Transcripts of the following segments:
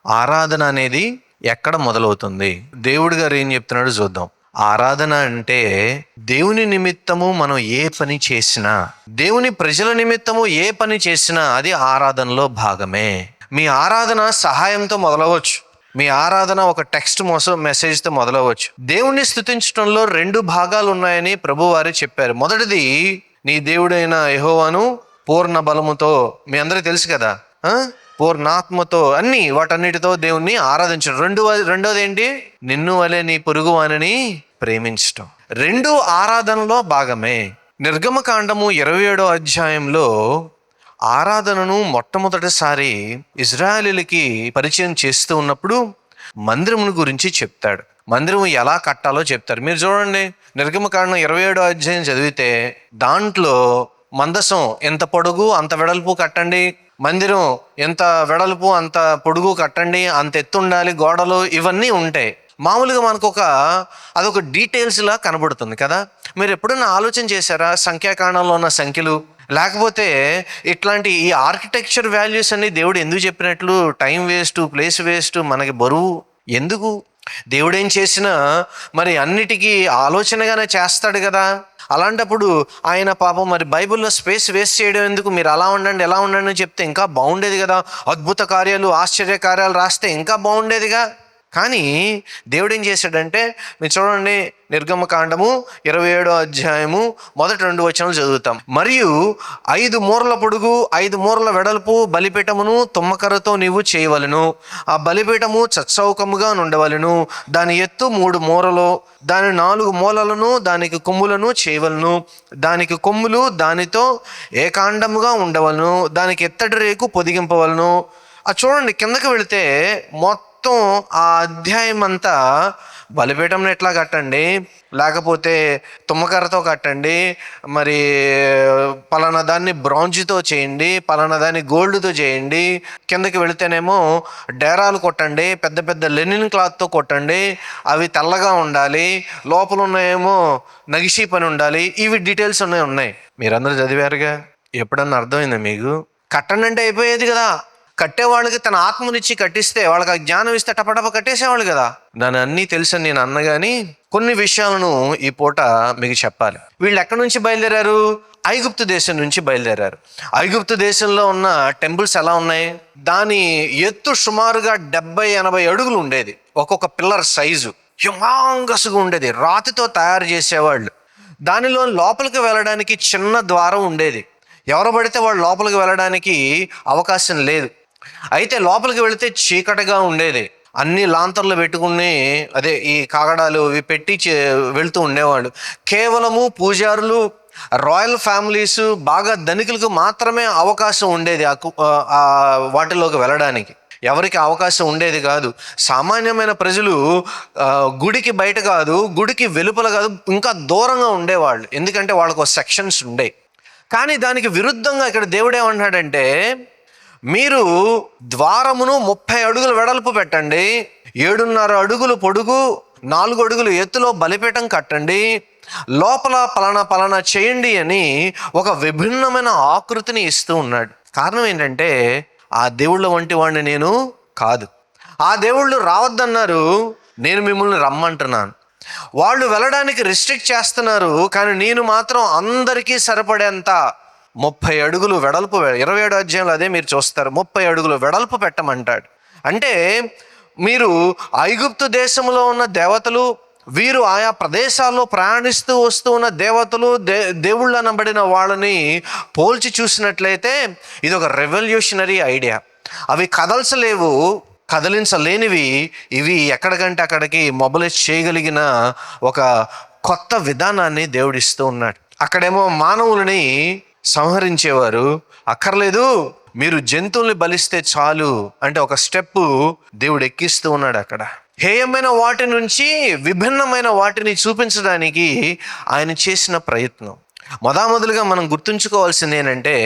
ఆరాధన అనేది ఎక్కడ మొదలవుతుంది? దేవుడి గారు ఏం చెప్తున్నాడో చూద్దాం. ఆరాధన అంటే దేవుని నిమిత్తము మనం ఏ పని చేసినా, దేవుని ప్రజల నిమిత్తము ఏ పని చేసినా అది ఆరాధనలో భాగమే. మీ ఆరాధన సహాయంతో మొదలవచ్చు. మీ ఆరాధన ఒక టెక్స్ట్ మెసేజ్తో మొదలవచ్చు. దేవుణ్ణి స్తుతించడంలో 2 భాగాలు ఉన్నాయని ప్రభువారు చెప్పారు. మొదటిది, నీ దేవుడైన యెహోవాను పూర్ణ బలముతో, మీ అందరికీ తెలుసు కదా, పూర్ణాత్మతో అన్ని వాటన్నిటితో దేవుణ్ణి ఆరాధించడం. రెండోది ఏంటి? నిన్ను వలె నీ పొరుగువానిని ప్రేమించటం. 2 ఆరాధనలో భాగమే. నిర్గమకాండము 27వ అధ్యాయంలో ఆరాధనను మొట్టమొదటిసారి ఇజ్రాయేలీలకి పరిచయం చేస్తూ ఉన్నప్పుడు మందిరమును గురించి చెప్తాడు. మందిరం ఎలా కట్టాలో చెప్తారు. మీరు చూడండి, నిర్గమకాండం 27వ అధ్యాయం చదివితే దాంట్లో మందసం ఎంత పొడుగు అంత వెడల్పు కట్టండి, మందిరం ఎంత వెడల్పు అంత పొడుగు కట్టండి, అంత ఎత్తు ఉండాలి గోడలు, ఇవన్నీ ఉంటాయి. మామూలుగా మనకు అదొక డీటెయిల్స్ లా కనబడుతుంది కదా. మీరు ఎప్పుడైనా ఆలోచన చేశారా సంఖ్యాకాండంలో ఉన్న సంఖ్యలు? లేకపోతే ఇట్లాంటి ఈ ఆర్కిటెక్చర్ వాల్యూస్ అన్ని దేవుడు ఎందుకు చెప్పినట్లు? టైం వేస్ట్, ప్లేస్ వేస్ట్, మనకి బరువు ఎందుకు? దేవుడు ఏం చేసినా మరి అన్నిటికీ ఆలోచనగానే చేస్తాడు కదా. అలాంటప్పుడు ఆయన పాపం మరి బైబిల్లో స్పేస్ వేస్ట్ చేయడం ఎందుకు? మీరు అలా ఉండండి ఎలా ఉండండి అని చెప్తే ఇంకా బాగుండేది కదా. అద్భుత కార్యాలు, ఆశ్చర్య కార్యాలు రాస్తే ఇంకా బాగుండేదిగా. కానీ దేవుడు ఏం చేశాడంటే, మీరు చూడండి, నిర్గమకాండము 27వ అధ్యాయము మొదటి 2 వచనాలు చదువుతాం. మరియు 5 మూరల పొడుగు 5 మూరల వెడల్పు బలిపీఠమును తుమ్మకర్రతో నీవు చేయవలెను. ఆ బలిపీఠము చచ్చౌకముగా నుండవలెను. దాని ఎత్తు 3 మూరలు, దాని 4 మూలలను దానికి కొమ్ములను చేయవలను. దానికి కొమ్ములు దానితో ఏకాండముగా ఉండవలను. దానికి ఎత్తడి రేకు పొదిగింపవలను. చూడండి, కిందకి వెళితే మొత్తం ఆ అధ్యాయం అంతా బలిపీఠంను ఎట్లా కట్టండి, లేకపోతే తుమ్మకర్రతో కట్టండి, మరి పలానా దాన్ని బ్రాంజ్తో చేయండి, పలానా దాన్ని గోల్డ్తో చేయండి, కిందకి వెళితేనేమో డేరాలు కొట్టండి, పెద్ద పెద్ద లెనిన్ క్లాత్తో కొట్టండి, అవి తెల్లగా ఉండాలి, లోపల ఉన్నాయేమో నగిషీ పని ఉండాలి. ఇవి డీటెయిల్స్ ఉన్నాయి. మీరందరూ చదివారుగా. ఎప్పుడన్నా అర్థమైందా మీకు? కట్టండి అంటే అయిపోయేది కదా. కట్టేవాళ్ళకి తన ఆత్మనిచ్చి కట్టిస్తే, వాళ్ళకి ఆ జ్ఞానం ఇస్తే టపటప కట్టేసేవాళ్ళు కదా. దాని అన్నీ తెలుసని నేను అన్నగాని కొన్ని విషయాలను ఈ పూట మీకు చెప్పాలి. వీళ్ళు ఎక్కడి నుంచి బయలుదేరారు? ఐగుప్తు దేశం నుంచి బయలుదేరారు. ఐగుప్తు దేశంలో ఉన్న టెంపుల్స్ ఎలా ఉన్నాయి? దాని ఎత్తు సుమారుగా 70-80 అడుగులు ఉండేది. ఒక్కొక్క పిల్లర్ సైజు హ్యూమాంగస్గా ఉండేది. రాతితో తయారు చేసేవాళ్ళు. దానిలో లోపలికి వెళ్ళడానికి చిన్న ద్వారం ఉండేది. ఎవరు పడితే వాళ్ళు లోపలికి వెళ్ళడానికి అవకాశం లేదు. అయితే లోపలికి వెళితే చీకటిగా ఉండేది. అన్ని లాంతర్లు పెట్టుకుని, అదే ఈ కాగడాలు ఇవి పెట్టి వెళుతూ ఉండేవాళ్ళు. కేవలము పూజారులు, రాయల్ ఫ్యామిలీస్, బాగా ధనికులకు మాత్రమే అవకాశం ఉండేది ఆ వాటిలోకి వెళ్ళడానికి. ఎవరికి అవకాశం ఉండేది కాదు. సామాన్యమైన ప్రజలు గుడికి బయట కాదు, గుడికి వెలుపల కాదు, ఇంకా దూరంగా ఉండేవాళ్ళు. ఎందుకంటే వాళ్ళకు సెక్షన్స్ ఉండే. కానీ దానికి విరుద్ధంగా ఇక్కడ దేవుడు ఏమంటున్నాడంటే, మీరు ద్వారమును 30 అడుగులు వెడల్పు పెట్టండి, 7.5 అడుగులు పొడుగు, 4 అడుగులు ఎత్తులో బలిపీఠం కట్టండి, లోపల పలానా చేయండి అని ఒక విభిన్నమైన ఆకృతిని ఇస్తూ ఉన్నాడు. కారణం ఏంటంటే, ఆ దేవుళ్ళ వంటి వాడిని నేను కాదు. ఆ దేవుళ్ళు రావద్దన్నారు, నేను మిమ్మల్ని రమ్మంటున్నాను. వాళ్ళు వెళ్ళడానికి రిస్ట్రిక్ట్ చేస్తున్నారు, కానీ నేను మాత్రం అందరికీ సరిపడేంత 30 అడుగులు వెడల్పు, 27వ అధ్యాయంలో అదే మీరు చూస్తారు, 30 అడుగులు వెడల్పు పెట్టమంటాడు. అంటే మీరు ఐగుప్తు దేశంలో ఉన్న దేవతలు, వీరు ఆయా ప్రదేశాల్లో ప్రయాణిస్తూ వస్తూ ఉన్న దేవతలు, దేవుళ్ళు అనబడిన వాళ్ళని పోల్చి చూసినట్లయితే ఇది ఒక రెవల్యూషనరీ ఐడియా. అవి కదలించలేనివి. ఇవి ఎక్కడికంటే అక్కడికి మొబిలైజ్ చేయగలిగిన ఒక కొత్త విధానాన్ని దేవుడిస్తూ ఉన్నాడు. అక్కడేమో మానవులని సంహరించేవారు, అక్కర్లేదు మీరు జంతువుల్ని బలిస్తే చాలు అంటే ఒక స్టెప్ దేవుడు ఎక్కిస్తూ ఉన్నాడు. అక్కడ హేయమైన వాటి నుంచి విభిన్నమైన వాటిని చూపించడానికి ఆయన చేసిన ప్రయత్నం. మొదలుగా మనం గుర్తుంచుకోవాల్సింది ఏంటంటే,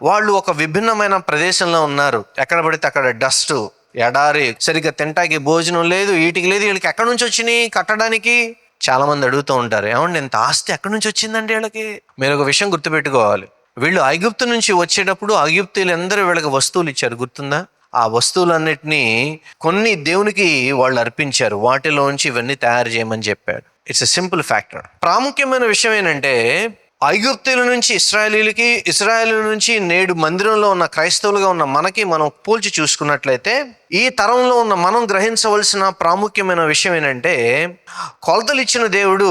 వాళ్ళు ఒక విభిన్నమైన ప్రదేశంలో ఉన్నారు. ఎక్కడ పడితే అక్కడ డస్ట్, ఎడారి, సరిగ్గా తింటాకి భోజనం లేదు, వీటికి లేదు. వీళ్ళకి ఎక్కడి నుంచి వచ్చినాయి కట్టడానికి? చాలా మంది అడుగుతూ ఉంటారు, ఏమండి ఇంత ఆస్తి ఎక్కడి నుంచి వచ్చిందండి వీళ్ళకి? మీరు ఒక విషయం గుర్తుపెట్టుకోవాలి. వీళ్ళు ఐగుప్తు నుంచి వచ్చేటప్పుడు ఐగుప్తీయులు అందరూ వీళ్ళకి వస్తువులు ఇచ్చారు, గుర్తుందా? ఆ వస్తువులన్నిటినీ కొన్ని దేవునికి వాళ్ళు అర్పించారు, వాటిలోంచి ఇవన్నీ తయారు చేయమని చెప్పాడు. It's a simple factor. ప్రాముఖ్యమైన విషయం ఏంటంటే ఐగుప్తుల నుంచి ఇశ్రాయేలీలకి, ఇశ్రాయేలు నుంచి నేడు మందిరంలో ఉన్న క్రైస్తవులుగా ఉన్న మనకి మనం పోల్చి చూసుకున్నట్లయితే ఈ తరంలో ఉన్న మనం గ్రహించవలసిన ప్రాముఖ్యమైన విషయం ఏంటంటే కొలతలు ఇచ్చిన దేవుడు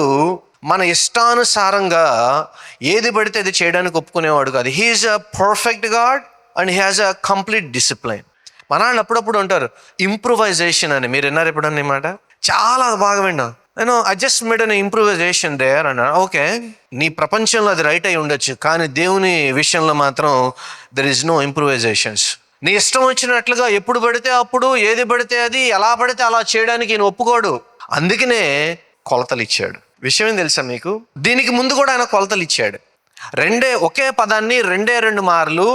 మన ఇష్టానుసారంగా ఏది పడితే అది చేయడానికి ఒప్పుకునేవాడు కాదు. He is a perfect god and he has a complete discipline. మన వాళ్ళు అప్పుడప్పుడు అంటారు ఇంప్రూవైజేషన్ అని. మీరు విన్నారు ఎప్పుడన్నా ఈ మాట? చాలా బాగా విన్నాను నేను. I just made an improvisation there అన్నాడు. ఓకే, నీ ప్రపంచంలో అది రైట్ అయి ఉండొచ్చు, కానీ దేవుని విషయంలో మాత్రం దెర్ ఇస్ నో ఇంప్రూవైజేషన్స్. నీ ఇష్టం వచ్చినట్లుగా ఎప్పుడు పడితే అప్పుడు ఏది పడితే అది ఎలా పడితే అలా చేయడానికి ఈయన ఒప్పుకోడు. అందుకనే కొలతలు ఇచ్చాడు. విషయం ఏం తెలుసా మీకు? దీనికి ముందు కూడా ఆయన కొలతలు ఇచ్చాడు. ఒకే పదాన్ని రెండు మార్లు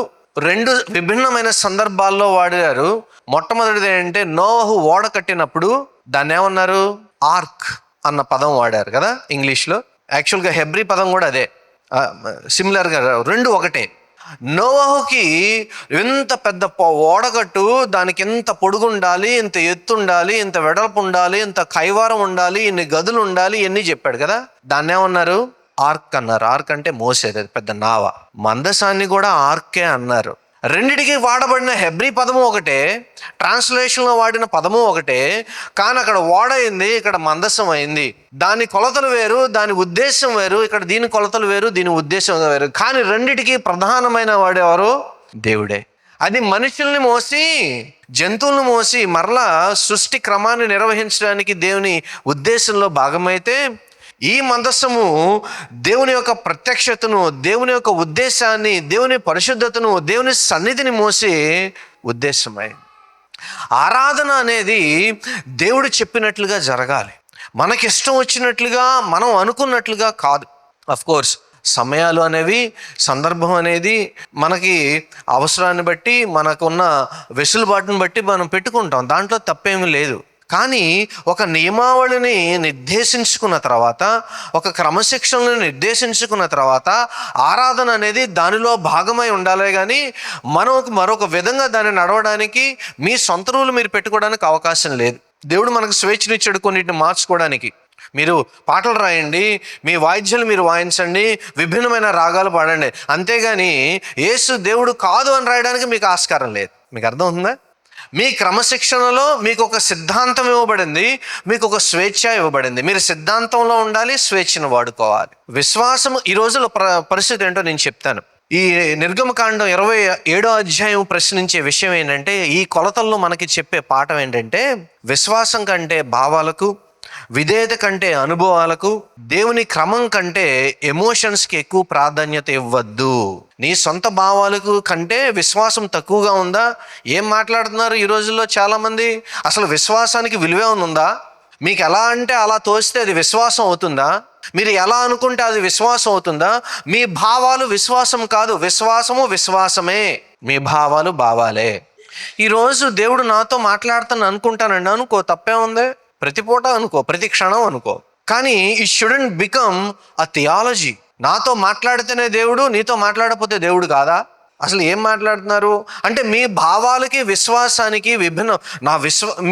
రెండు విభిన్నమైన సందర్భాల్లో వాడారు. మొట్టమొదటిది ఏంటంటే నోవహు ఓడ కట్టినప్పుడు దాన్ని ఏమన్నారు? ఆర్క్ అన్న పదం వాడారు కదా ఇంగ్లీష్లో. యాక్చువల్గా హెబ్రీ పదం కూడా అదే, సిమిలర్గా రెండు ఒకటే. నోవహుకి ఎంత పెద్ద ఓడగట్టు, దానికి ఎంత పొడుగు ఉండాలి, ఇంత ఎత్తు ఉండాలి, ఇంత వెడల్పు ఉండాలి, ఇంత కైవారం ఉండాలి, ఇన్ని గదులు ఉండాలి, ఇవన్నీ చెప్పాడు కదా. దాన్ని ఏమన్నారు? ఆర్క్ అన్నారు. ఆర్క్ అంటే మోసేది, పెద్ద నావ. మందసాన్ని కూడా ఆర్కే అన్నారు. రెండిటికి వాడబడిన హెబ్రీ పదము ఒకటే, ట్రాన్స్లేషన్లో వాడిన పదము ఒకటే, కానీ అక్కడ ఓడ అయింది, ఇక్కడ మందసం అయింది. దాని కొలతలు వేరు, దాని ఉద్దేశం వేరు. ఇక్కడ దీని కొలతలు వేరు, దీని ఉద్దేశం వేరు. కానీ రెండిటికి ప్రధానమైన వాడేవారు దేవుడే. అది మనుషుల్ని మోసి జంతువులను మోసి మరలా సృష్టి క్రమాన్ని నిర్వహించడానికి దేవుని ఉద్దేశంలో భాగమైతే, ఈ మందస్సము దేవుని యొక్క ప్రత్యక్షతను, దేవుని యొక్క ఉద్దేశాన్ని, దేవుని పరిశుద్ధతను, దేవుని సన్నిధిని మోసి ఉద్దేశమై. ఆరాధన అనేది దేవుడు చెప్పినట్లుగా జరగాలి, మనకిష్టం వచ్చినట్లుగా, మనం అనుకున్నట్లుగా కాదు. అఫ్కోర్స్ సమయాలు అనేవి, సందర్భం అనేది మనకి అవసరాన్ని బట్టి, మనకున్న వెసులుబాటును బట్టి మనం పెట్టుకుంటాం, దాంట్లో తప్పేమీ లేదు. కానీ ఒక నియమావళిని నిర్దేశించుకున్న తర్వాత, ఒక క్రమశిక్షణను నిర్దేశించుకున్న తర్వాత ఆరాధన అనేది దానిలో భాగమై ఉండాలి. కానీ మరొక విధంగా దాన్ని నడవడానికి మీ సొంత రూలు మీరు పెట్టుకోవడానికి అవకాశం లేదు. దేవుడు మనకు స్వేచ్ఛనిచ్చాడు కొన్నిటిని మార్చుకోవడానికి. మీరు పాటలు రాయండి, మీ వాయిద్యాలు మీరు వాయించండి, విభిన్నమైన రాగాలు పాడండి, అంతేగాని యేసు దేవుడు కాదు అని రాయడానికి మీకు ఆస్కారం లేదు. మీకు అర్థం అవుతుందా? మీ క్రమశిక్షణలో మీకు ఒక సిద్ధాంతం ఇవ్వబడింది, మీకు ఒక స్వేచ్ఛ ఇవ్వబడింది. మీరు సిద్ధాంతంలో ఉండాలి, స్వేచ్ఛను వాడుకోవాలి. విశ్వాసం ఈ రోజుల పరిస్థితి ఏంటో నేను చెప్తాను. ఈ నిర్గమకాండం 27వ అధ్యాయం ప్రశ్నించే విషయం ఏంటంటే, ఈ కొలతల్లో మనకి చెప్పే పాఠం ఏంటంటే, విశ్వాసం కంటే భావాలకు, విధేయత కంటే అనుభవాలకు, దేవుని క్రమం కంటే ఎమోషన్స్కి ఎక్కువ ప్రాధాన్యత ఇవ్వద్దు. నీ సొంత భావాలకు కంటే విశ్వాసం తక్కువగా ఉందా? ఏం మాట్లాడుతున్నారు ఈ రోజుల్లో చాలామంది? అసలు విశ్వాసానికి విలువే ఉందా? మీకు ఎలా అంటే అలా తోస్తే అది విశ్వాసం అవుతుందా? మీరు ఎలా అనుకుంటే అది విశ్వాసం అవుతుందా? మీ భావాలు విశ్వాసం కాదు, విశ్వాసము విశ్వాసమే. మీ భావాలు భావాలే. ఈరోజు దేవుడు నాతో మాట్లాడుతాను అనుకుంటానండి, అనుకో, తప్పే ఉంది. ప్రతి పూట అనుకో, ప్రతి క్షణం అనుకో, కానీ it shouldn't become a theology. నాతో మాట్లాడితేనే దేవుడు, నీతో మాట్లాడకపోతే దేవుడు కాదా? అసలు ఏం మాట్లాడుతున్నారు అంటే, మీ భావాలకి విశ్వాసానికి విభిన్నం.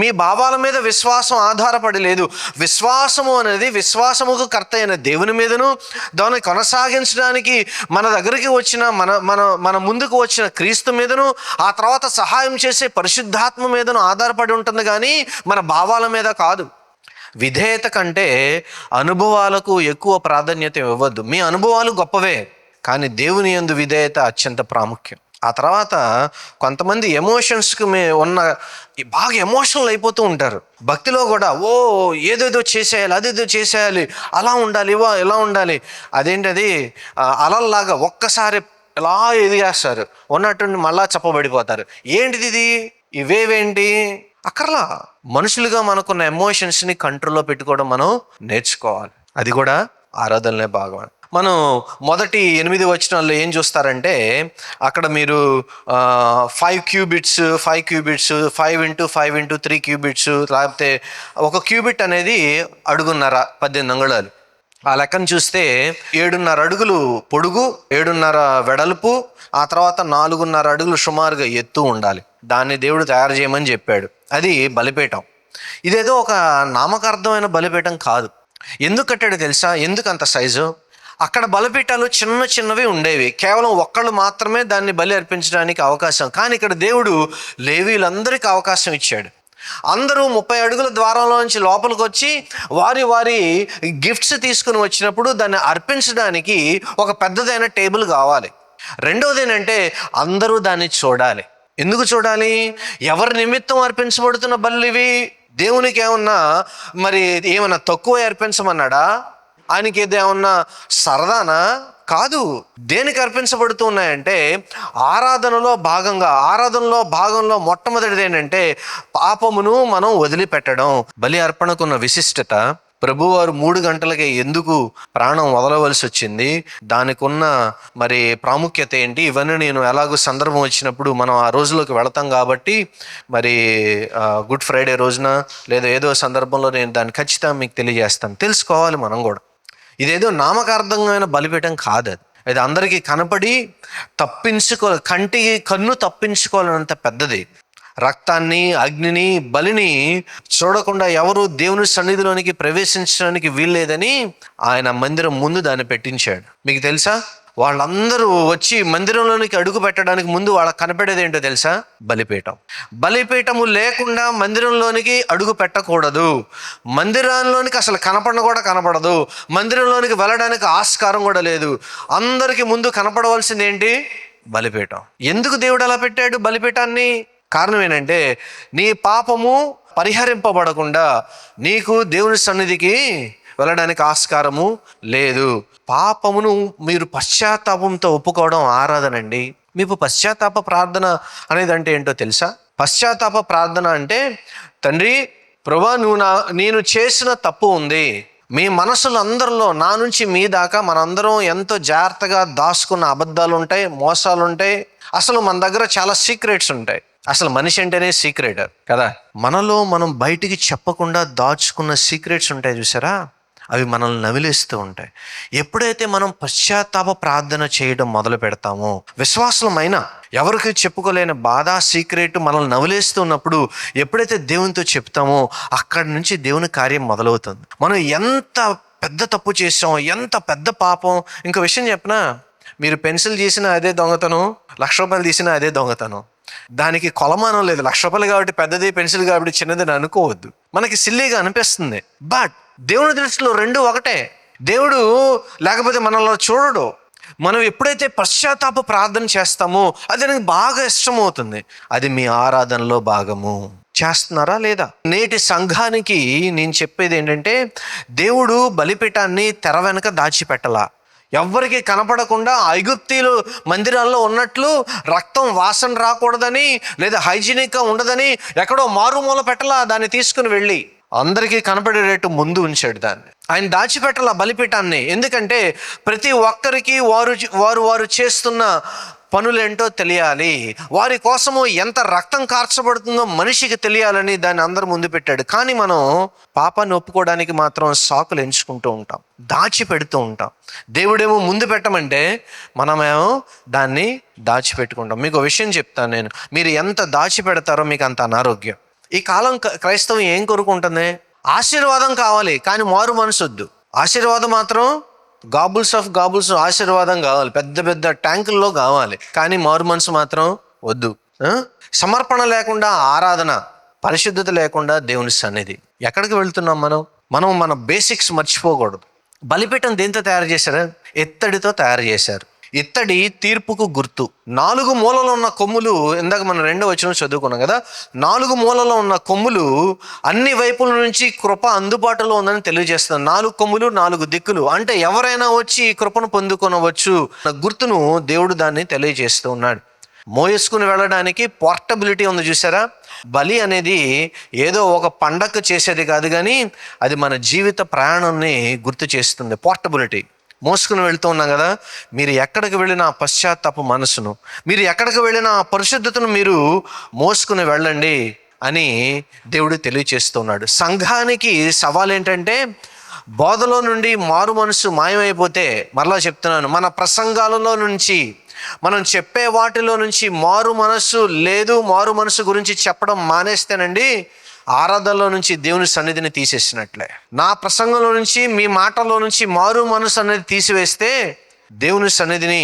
మీ భావాల మీద విశ్వాసం ఆధారపడి లేదు. విశ్వాసము అనేది విశ్వాసముకు కర్త అయిన దేవుని మీదను, దాన్ని కొనసాగించడానికి మన దగ్గరికి వచ్చిన మన ముందుకు వచ్చిన క్రీస్తు మీదను, ఆ తర్వాత సహాయం చేసే పరిశుద్ధాత్మ మీదను ఆధారపడి ఉంటుంది, కానీ మన భావాల మీద కాదు. విధేయత కంటే అనుభవాలకు ఎక్కువ ప్రాధాన్యత ఇవ్వద్దు. మీ అనుభవాలు గొప్పవే, కానీ దేవుని యందు విధేయత అత్యంత ప్రాముఖ్యం. ఆ తర్వాత కొంతమంది ఎమోషన్స్కి బాగా ఎమోషనల్ అయిపోతూ ఉంటారు. భక్తిలో కూడా ఏదేదో చేసేయాలి, అదేదో చేసేయాలి, అలా ఉండాలి, ఇలా ఉండాలి. అదేంటది అలల్లాగా ఒక్కసారి ఎలా ఎదిగేస్తారు, ఉన్నట్టుండి మళ్ళా చెప్పబడిపోతారు. ఏంటిది ఇది? ఇవేవేంటి అక్కర్లా. మనుషులుగా మనకున్న ఎమోషన్స్ని కంట్రోల్లో పెట్టుకోవడం మనం నేర్చుకోవాలి. అది కూడా ఆరాధనలే భాగం. మనం మొదటి 8 వచనాల్లో ఏం చూస్తారంటే, అక్కడ మీరు 5 క్యూబిట్స్ 5 into 5 into 3 క్యూబిట్స్, లేకపోతే ఒక క్యూబిట్ అనేది 1.5 అడుగున్నర 18 అంగుళాలు. ఆ లెక్కను చూస్తే 7.5 అడుగులు పొడుగు, 7.5 వెడల్పు, ఆ తర్వాత 4.5 అడుగులు సుమారుగా ఎత్తు ఉండాలి. దాన్ని దేవుడు తయారు చేయమని చెప్పాడు. అది బలిపీఠం. ఇదేదో ఒక నామకార్థమైన బలిపీఠం కాదు. ఎందుకు కట్టాడు తెలుసా? ఎందుకు అంత సైజు? అక్కడ బలిపీఠాలు చిన్న చిన్నవి ఉండేవి, కేవలం ఒక్కళ్ళు మాత్రమే దాన్ని బలి అర్పించడానికి అవకాశం. కానీ ఇక్కడ దేవుడు లేవీలందరికీ అవకాశం ఇచ్చాడు. అందరూ 30 అడుగుల ద్వారంలో నుంచి లోపలికి వచ్చి వారి వారి గిఫ్ట్స్ తీసుకుని వచ్చినప్పుడు దాన్ని అర్పించడానికి ఒక పెద్దదైన టేబుల్ కావాలి. రెండవది ఏంటంటే అందరూ దాన్ని చూడాలి. ఎందుకు చూడాలి? ఎవరి నిమిత్తం అర్పించబడుతున్న బలులు ఇవి? దేవునికి ఏమన్నా తక్కువ అర్పించమన్నాడా? ఆయనకి ఏదేమన్నా సరదానా? కాదు. దేనికి అర్పించబడుతూ ఉన్నాయంటే ఆరాధనలో భాగంలో మొట్టమొదటిది ఏంటంటే పాపమును మనం వదిలిపెట్టడం. బలి అర్పణకున్న విశిష్టత, ప్రభువారు 3 గంటలకే ఎందుకు ప్రాణం వదలవలసి వచ్చింది, దానికి ఉన్న ప్రాముఖ్యత ఏంటి, ఇవన్నీ నేను ఎలాగో సందర్భం వచ్చినప్పుడు మనం ఆ రోజులోకి వెళతాం కాబట్టి గుడ్ ఫ్రైడే రోజున లేదా ఏదో సందర్భంలో నేను దాన్ని ఖచ్చితంగా మీకు తెలియజేస్తాను. తెలుసుకోవాలి మనం కూడా. ఇదేదో నామకార్థమైన బలిపీఠం కాదు. అది అందరికీ కనపడి కంటికి కన్ను తప్పించుకోవాలన్నంత పెద్దది. రక్తాన్ని, అగ్నిని, బలిని చూడకుండా ఎవరు దేవుని సన్నిధిలోనికి ప్రవేశించడానికి వీల్లేదని ఆయన మందిరం ముందు దాన్ని పెట్టించాడు. మీకు తెలుసా? వాళ్ళందరూ వచ్చి మందిరంలోనికి అడుగు పెట్టడానికి ముందు వాళ్ళకి కనపడేది ఏంటో తెలుసా? బలిపీఠం. బలిపీఠము లేకుండా మందిరంలోనికి అడుగు పెట్టకూడదు. మందిరంలోనికి అసలు కనపడదు. మందిరంలోనికి వెళ్ళడానికి ఆస్కారం కూడా లేదు. అందరికీ ముందు కనపడవలసింది ఏంటి? బలిపీఠం. ఎందుకు దేవుడు అలా పెట్టాడు బలిపీఠాన్ని? కారణం ఏంటంటే నీ పాపము పరిహరింపబడకుండా నీకు దేవుని సన్నిధికి వెళ్ళడానికి ఆస్కారము లేదు. పాపమును మీరు పశ్చాత్తాపంతో ఒప్పుకోవడం ఆరాధన అండి. మీకు పశ్చాత్తాప ప్రార్థన అనేది అంటే ఏంటో తెలుసా? పశ్చాత్తాప ప్రార్థన అంటే, తండ్రి ప్రభువా, నేను చేసిన తప్పు ఉంది. మీ మనసులు అందరిలో నా నుంచి మీ దాకా మనందరం ఎంతో జాగ్రత్తగా దాచుకున్న అబద్ధాలు ఉంటాయి, మోసాలు ఉంటాయి. అసలు మన దగ్గర చాలా సీక్రెట్స్ ఉంటాయి. అసలు మనిషి అంటేనే సీక్రెట్ కదా. మనలో మనం బయటికి చెప్పకుండా దాచుకున్న సీక్రెట్స్ ఉంటాయి చూసారా, అవి మనల్ని నవిలేస్తూ ఉంటాయి. ఎప్పుడైతే మనం పశ్చాత్తాప ప్రార్థన చేయడం మొదలు పెడతామో, విశ్వాసమైన ఎవరికి చెప్పుకోలేని బాధ, సీక్రెట్ మనల్ని నవిలేస్తున్నప్పుడు ఎప్పుడైతే దేవునితో చెప్తామో అక్కడి నుంచి దేవుని కార్యం మొదలవుతుంది. మనం ఎంత పెద్ద తప్పు చేసాం, ఎంత పెద్ద పాపం. ఇంకో విషయం చెప్పనా, మీరు పెన్సిల్ తీసినా అదే దొంగతనం, 1,00,000 రూపాయలు తీసినా అదే దొంగతనం. దానికి కొలమానం లేదు. 1,00,000 రూపాయలు కాబట్టి పెద్దది, పెన్సిల్ కాబట్టి చిన్నదని అనుకోవద్దు. మనకి సిల్లీగా అనిపిస్తుంది, బట్ దేవుని దృష్టిలో 2 ఒకటే. దేవుడు లేకపోతే మనల్ని చూడడు. మనం ఎప్పుడైతే పశ్చాత్తాప ప్రార్థన చేస్తామో అది నాకు బాగా ఇష్టమవుతుంది. అది మీ ఆరాధనలో భాగము. చేస్తున్నారా లేదా? నేటి సంఘానికి నేను చెప్పేది ఏంటంటే, దేవుడు బలిపీఠాన్ని తెర వెనక దాచిపెట్టలా. ఎవ్వరికి కనపడకుండా ఐగుప్తీలు మందిరాల్లో ఉన్నట్లు రక్తం వాసన రాకూడదని లేదా హైజీనిక్గా ఉండదని ఎక్కడో మారుమూల పెట్టలా. దాన్ని తీసుకుని వెళ్ళి అందరికీ కనపడేటట్టు ముందు ఉంచాడు. దాన్ని ఆయన దాచిపెట్టాల బలిపీఠాన్ని. ఎందుకంటే ప్రతి ఒక్కరికి వారు చేస్తున్న పనులేంటో తెలియాలి. వారి కోసము ఎంత రక్తం కార్చబడుతుందో మనిషికి తెలియాలని దాన్ని అందరి ముందు పెట్టాడు. కానీ మనం పాపాన్ని ఒప్పుకోవడానికి మాత్రం సాకులు ఎంచుకుంటూ ఉంటాం, దాచిపెడుతూ ఉంటాం. దేవుడేమో ముందు పెట్టమంటే మనమేమో దాన్ని దాచిపెట్టుకుంటాం. మీకు ఒక విషయం చెప్తాను నేను, మీరు ఎంత దాచిపెడతారో మీకు అంత అనారోగ్యం. ఈ కాలం క్రైస్తవం ఏం కోరుకుంటుంది? ఆశీర్వాదం కావాలి కానీ మారు మనసు వద్దు. ఆశీర్వాదం మాత్రం గాబుల్స్ ఆశీర్వాదం కావాలి, పెద్ద పెద్ద ట్యాంకుల్లో కావాలి, కానీ మారు మనసు మాత్రం వద్దు. సమర్పణ లేకుండా ఆరాధన, పరిశుద్ధత లేకుండా దేవుని సన్నిధి. ఎక్కడికి వెళ్తున్నాం మనం మన బేసిక్స్ మర్చిపోకూడదు. బలిపీఠం దేంతో తయారు చేశారు? ఇత్తడితో తయారు చేశారు. ఇత్తడి తీర్పుకు గుర్తు. 4 మూలలో ఉన్న కొమ్ములు, ఇందాక మనం 2వ వచనం చదువుకున్నాం కదా, 4 మూలలో ఉన్న కొమ్ములు అన్ని వైపుల నుంచి కృప అందుబాటులో ఉందని తెలియజేస్తుంది. 4 కొమ్ములు 4 దిక్కులు అంటే ఎవరైనా వచ్చి ఈ కృపను పొందుకొనవచ్చు. గుర్తును దేవుడు దాన్ని తెలియజేస్తూ ఉన్నాడు. మోయేసుకుని వెళ్ళడానికి పోర్టబిలిటీ ఉంది చూసారా. బలి అనేది ఏదో ఒక పండగ చేసేది కాదు, కానీ అది మన జీవిత ప్రయాణాన్ని గుర్తు చేస్తుంది. పోర్టబిలిటీ. మోసుకుని వెళ్తూ ఉన్నాం కదా, మీరు ఎక్కడికి వెళ్ళిన పశ్చాత్తాప మనసును, మీరు ఎక్కడికి వెళ్ళిన పరిశుద్ధతను మీరు మోసుకుని వెళ్ళండి అని దేవుడు తెలియచేస్తున్నాడు. సంఘానికి సవాల్ ఏంటంటే, బోధలో నుండి మారు మనసు మాయమైపోతే, మరలా చెప్తున్నాను, మన ప్రసంగాలలో నుంచి మనం చెప్పే వాటిలో నుంచి మారు మనసు లేదు, మారు మనసు గురించి చెప్పడం మానేస్తేనండి ఆరాధనలో నుంచి దేవుని సన్నిధిని తీసేసినట్లే. నా ప్రసంగంలో నుంచి, మీ మాటల్లో నుంచి మారు మనసు అనేది తీసివేస్తే దేవుని సన్నిధిని,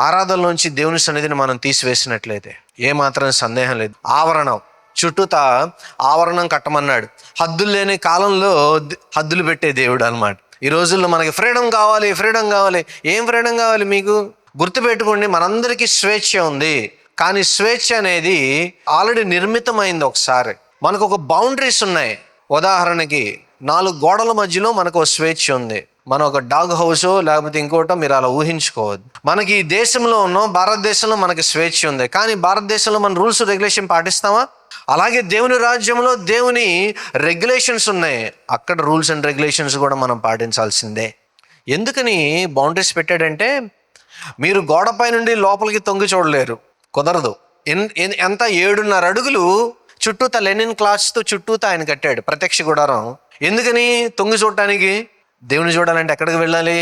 ఆరాధనలో నుంచి దేవుని సన్నిధిని మనం తీసివేసినట్లయితే ఏమాత్రం సందేహం లేదు. ఆవరణం చుట్టూతా ఆవరణం కట్టమన్నాడు. హద్దులు లేని కాలంలో హద్దులు పెట్టే దేవుడు అనమాట. ఈ రోజుల్లో మనకి ఫ్రీడమ్ కావాలి, ఫ్రీడమ్ కావాలి. ఏం ఫ్రీడమ్ కావాలి మీకు? గుర్తుపెట్టుకోండి, మనందరికీ స్వేచ్ఛ ఉంది, కానీ స్వేచ్ఛ అనేది ఆల్రెడీ నిర్మితమైంది. ఒకసారి మనకు ఒక బౌండరీస్ ఉన్నాయి. ఉదాహరణకి 4 గోడల మధ్యలో మనకు ఒక స్వేచ్ఛ ఉంది. మనం ఒక డాగ్ హౌసో లేకపోతే ఇంకోటో మీరు అలా ఊహించుకోవద్దు. మనకి ఈ దేశంలో ఉన్నాం, భారతదేశంలో మనకి స్వేచ్ఛ ఉంది, కానీ భారతదేశంలో మన రూల్స్ రెగ్యులేషన్ పాటిస్తామా? అలాగే దేవుని రాజ్యంలో దేవుని రెగ్యులేషన్స్ ఉన్నాయి, అక్కడ రూల్స్ అండ్ రెగ్యులేషన్స్ కూడా మనం పాటించాల్సిందే. ఎందుకని బౌండరీస్ పెట్టాడంటే, మీరు గోడపై నుండి లోపలికి తొంగి చూడలేరు, కుదరదు. ఎంత 7.5 అడుగులు చుట్టూతా లెనిన్ క్లాత్స్తో చుట్టూతా ఆయన కట్టాడు ప్రత్యక్ష గుడారం. ఎందుకని? తొంగి చూడటానికి. దేవుని చూడాలంటే ఎక్కడికి వెళ్ళాలి?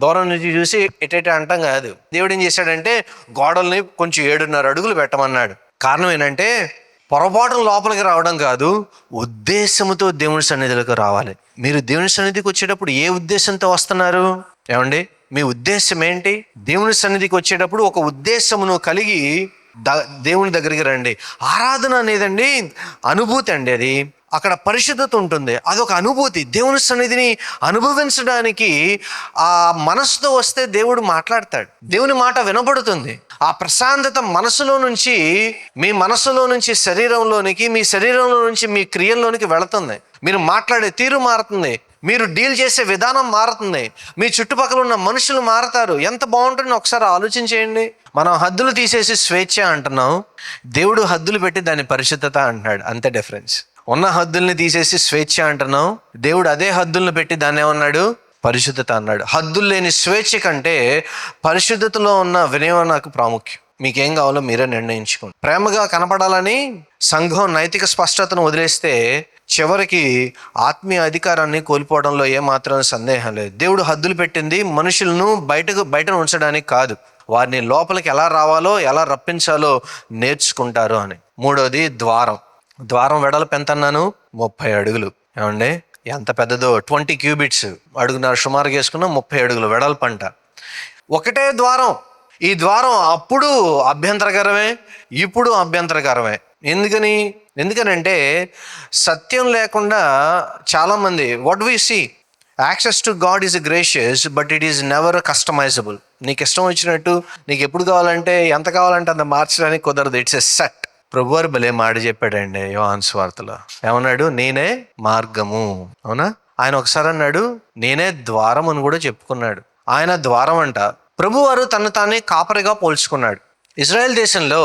దూరం నుంచి చూసి ఎటేట అంటాం కాదు. దేవుడు ఏం చేశాడంటే గోడల్ని కొంచెం 7.5 అడుగులు పెట్టమన్నాడు. కారణం ఏంటంటే పొరపాటున లోపలికి రావడం కాదు, ఉద్దేశంతో దేవుని సన్నిధిలోకి రావాలి. మీరు దేవుని సన్నిధికి వచ్చేటప్పుడు ఏ ఉద్దేశంతో వస్తున్నారు? ఏమండి, మీ ఉద్దేశం ఏంటి? దేవుని సన్నిధికి వచ్చేటప్పుడు ఒక ఉద్దేశమును కలిగి దేవుని దగ్గరికి రండి. ఆరాధన అనేదండి అనుభూతి అండి. అది అక్కడ పరిశుద్ధత ఉంటుంది, అదొక అనుభూతి. దేవుని సన్నిధిని అనుభవించడానికి ఆ మనసుతో వస్తే దేవుడు మాట్లాడతాడు, దేవుని మాట వినబడుతుంది. ఆ ప్రశాంతత మనసులో నుంచి, మీ మనసులో నుంచి శరీరంలోనికి, మీ శరీరంలో నుంచి మీ క్రియల్లోనికి వెళుతుంది. మీరు మాట్లాడే తీరు మారుతుంది, మీరు డీల్ చేసే విధానం మారుతుంది, మీ చుట్టుపక్కల ఉన్న మనుషులు మారతారు. ఎంత బాగుంటుందో ఒకసారి ఆలోచించేయండి. మనం హద్దులు తీసేసి స్వేచ్ఛ అంటున్నాం, దేవుడు హద్దులు పెట్టి దాన్ని పరిశుద్ధత అంటున్నాడు. అంతే డిఫరెన్స్. ఉన్న హద్దుల్ని తీసేసి స్వేచ్ఛ అంటున్నాం, దేవుడు అదే హద్దులను పెట్టి దాన్ని ఏమన్నాడు? పరిశుద్ధత అన్నాడు. హద్దులు లేని స్వేచ్ఛ కంటే పరిశుద్ధతలో ఉన్న వినయం నాకు ప్రాముఖ్యం. మీకేం కావాలో మీరే నిర్ణయించుకోండి. ప్రేమగా కనపడాలని సంఘం నైతిక స్పష్టతను వదిలేస్తే చివరికి ఆత్మీయ అధికారాన్ని కోల్పోవడంలో ఏమాత్రం సందేహం లేదు. దేవుడు హద్దులు పెట్టింది మనుషులను బయట ఉంచడానికి కాదు, వారిని లోపలికి ఎలా రావాలో, ఎలా రప్పించాలో నేర్చుకుంటారు అని. 3వది ద్వారం వెడల్పు ఎంత అన్నాను? 30 అడుగులు. ఏమండి, ఎంత పెద్దదో! 20 క్యూబిట్స్, అడుగున్నర సుమారుగా వేసుకున్న 30 అడుగులు వెడల్పు అంట. ఒకటే ద్వారం. ఈ ద్వారం అప్పుడు అభ్యంతరకరమే, ఇప్పుడు అభ్యంతరకరమే. ఎందుకనంటే సత్యం లేకుండా చాలామంది, what we see, access to God is gracious but it is never customisable. నీకు ఇష్టం వచ్చినట్టు, నీకు ఎప్పుడు కావాలంటే, ఎంత కావాలంటే అంత మార్చడానికి కుదరదు. It's a set. ప్రభువారు భలే మాట చెప్పాడండి యోహాను సువార్తలో. ఏమన్నాడు? నేనే మార్గము. అవునా? ఆయన ఒకసారి అన్నాడు నేనే ద్వారం అని కూడా చెప్పుకున్నాడు. ఆయన ద్వారం అంట. ప్రభువారు తను తానే కాపరిగా పోల్చుకున్నాడు. ఇజ్రాయెల్ దేశంలో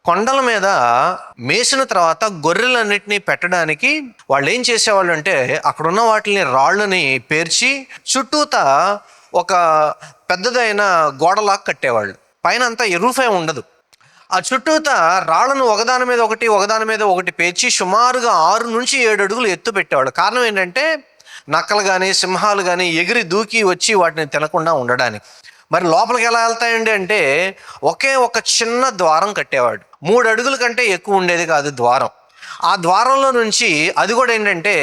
కొండల మీద మేసిన తర్వాత గొర్రెలన్నిటినీ పెట్టడానికి వాళ్ళు ఏం చేసేవాళ్ళు అంటే, అక్కడున్న వాటిని రాళ్ళని పేర్చి చుట్టూతా ఒక పెద్దదైన గోడలా కట్టేవాళ్ళు. పైన అంతా రూఫే ఉండదు. ఆ చుట్టూతా రాళ్ళను ఒకదాని మీద ఒకటి పేర్చి సుమారుగా 6 నుంచి 7 అడుగులు ఎత్తు పెట్టేవాళ్ళు. కారణం ఏంటంటే నక్కలు కానీ సింహాలు కానీ ఎగిరి దూకి వచ్చి వాటిని తినకుండా ఉండడానికి. మరి లోపలికి ఎలా వెళ్తాయండి అంటే, ఒకే ఒక చిన్న ద్వారం కట్టేవాడు. 3 అడుగుల కంటే ఎక్కువ ఉండేది కాదు ద్వారం. ఆ ద్వారంలో నుంచి, అది కూడా ఏంటంటే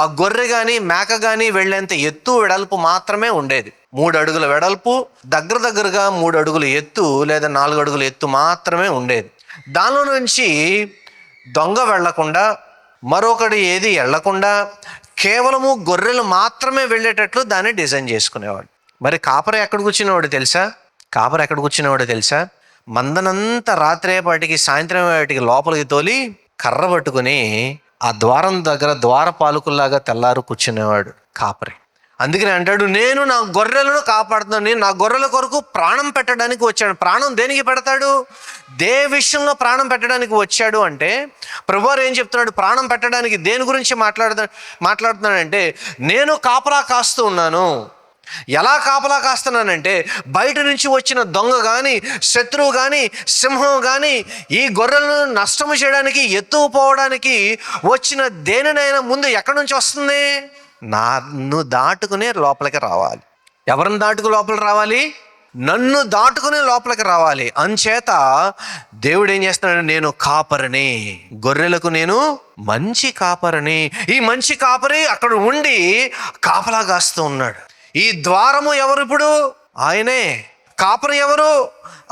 ఆ గొర్రె కానీ మేక కానీ వెళ్ళేంత ఎత్తు వెడల్పు మాత్రమే ఉండేది. 3 అడుగుల వెడల్పు, దగ్గరగా 3 అడుగుల ఎత్తు లేదా 4 అడుగుల ఎత్తు మాత్రమే ఉండేది. దానిలో నుంచి దొంగ వెళ్లకుండా, మరొకటి ఏది వెళ్లకుండా, కేవలము గొర్రెలు మాత్రమే వెళ్ళేటట్లు దాన్ని డిజైన్ చేసుకునేవాడు. మరి కాపరి ఎక్కడ కూర్చునేవాడో తెలుసా? మందనంతా రాత్రేపాటికి సాయంత్రం వాటికి లోపలికి తోలి కర్ర పట్టుకుని ఆ ద్వారం దగ్గర ద్వారపాలకుల్లాగా తెల్లారు కూర్చునేవాడు కాపరి. అందుకని అంటాడు, నేను నా గొర్రెలను కాపాడుతున్నాను, నా గొర్రెల కొరకు ప్రాణం పెట్టడానికి వచ్చాడు. ప్రాణం దేనికి పెడతాడు? విషయంలో ప్రాణం పెట్టడానికి వచ్చాడు. అంటే ప్రభువారు ఏం చెప్తున్నాడు? ప్రాణం పెట్టడానికి దేని గురించి మాట్లాడుతున్నాడంటే, నేను కాపలా కాస్తూ ఉన్నాను. ఎలా కాపలా కాస్తున్నానంటే, బయట నుంచి వచ్చిన దొంగ కానీ, శత్రువు కానీ, సింహం కానీ ఈ గొర్రెలను నష్టము చేయడానికి, ఎత్తుకుపోవడానికి వచ్చిన దేనినైనా ముందు ఎక్కడి నుంచి వస్తుంది? నన్ను దాటుకునే లోపలికి రావాలి. ఎవరిని దాటుకు లోపలికి రావాలి? నన్ను దాటుకుని లోపలికి రావాలి. అంచేత దేవుడు ఏం చేస్తున్నాడు? నేను కాపరిని, గొర్రెలకు నేను మంచి కాపరిని. ఈ మంచి కాపరి అక్కడ ఉండి కాపలా కాస్తూ ఉన్నాడు. ఈ ద్వారము ఎవరు? ఇప్పుడు ఆయనే. కాపరి ఎవరు?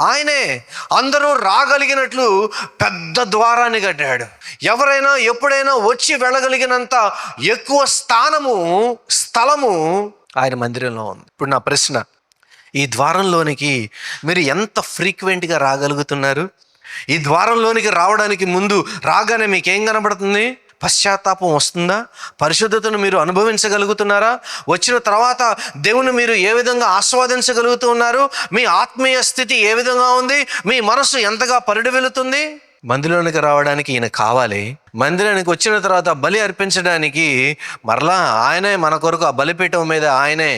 ఆయనే. అందరూ రాగలిగినట్లు పెద్ద ద్వారాన్ని కట్టాడు. ఎవరైనా ఎప్పుడైనా వచ్చి వెళ్ళగలిగినంత ఎక్కువ స్థలము ఆయన మందిరంలో ఉంది. ఇప్పుడు నా ప్రశ్న, ఈ ద్వారంలోనికి మీరు ఎంత ఫ్రీక్వెంట్గా రాగలుగుతున్నారు? ఈ ద్వారంలోనికి రావడానికి ముందు రాగానే మీకేం కనబడుతుంది? పశ్చాత్తాపం వస్తుందా? పరిశుద్ధతను మీరు అనుభవించగలుగుతున్నారా? వచ్చిన తర్వాత దేవుని మీరు ఏ విధంగా ఆస్వాదించగలుగుతూ ఉన్నారు? మీ ఆత్మీయ స్థితి ఏ విధంగా ఉంది? మీ మనసు ఎంతగా పరిడి వెళుతుంది? మందిరంలోనికి రావడానికి ఈయన కావాలి. మందిరానికి వచ్చిన తర్వాత బలి అర్పించడానికి మరలా ఆయనే మన కొరకు ఆ బలిపీఠం మీద ఆయనే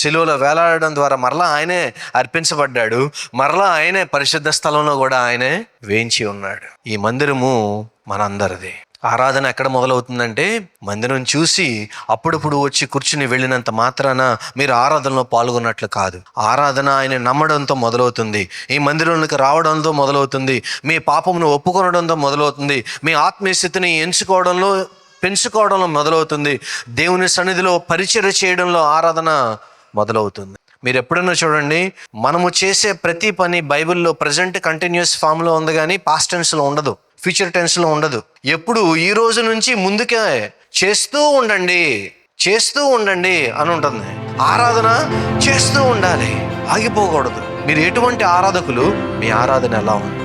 శిలువలో వేలాడడం ద్వారా మరలా ఆయనే అర్పించబడ్డాడు. మరలా ఆయనే పరిశుద్ధ స్థలంలో కూడా ఆయనే వేయించి ఉన్నాడు. ఈ మందిరము మనందరిది. ఆరాధన ఎక్కడ మొదలవుతుందంటే, మందిరం చూసి అప్పుడప్పుడు వచ్చి కూర్చుని వెళ్ళినంత మాత్రాన మీరు ఆరాధనలో పాల్గొన్నట్లు కాదు. ఆరాధన ఆయన నమ్మడంతో మొదలవుతుంది. ఈ మందిరంలోకి రావడంతో మొదలవుతుంది. మీ పాపమును ఒప్పుకొనడంతో మొదలవుతుంది. మీ ఆత్మీయ స్థితిని పెంచుకోవడంలో మొదలవుతుంది. దేవుని సన్నిధిలో పరిచర్య చేయడంలో ఆరాధన మొదలవుతుంది. మీరు ఎప్పుడైనా చూడండి, మనము చేసే ప్రతి పని బైబిల్లో ప్రజెంట్ కంటిన్యూస్ ఫామ్లో ఉంది, కానీ పాస్ట్ టెన్స్లో ఉండదు, ఫ్యూచర్ టెన్స్లో ఉండదు. ఎప్పుడు ఈ రోజు నుంచి ముందుకే చేస్తూ ఉండండి అని ఉంటుంది. ఆరాధన చేస్తూ ఉండాలి, ఆగిపోకూడదు. మీరు ఎటువంటి ఆరాధకులు? మీ ఆరాధన ఎలా ఉంది?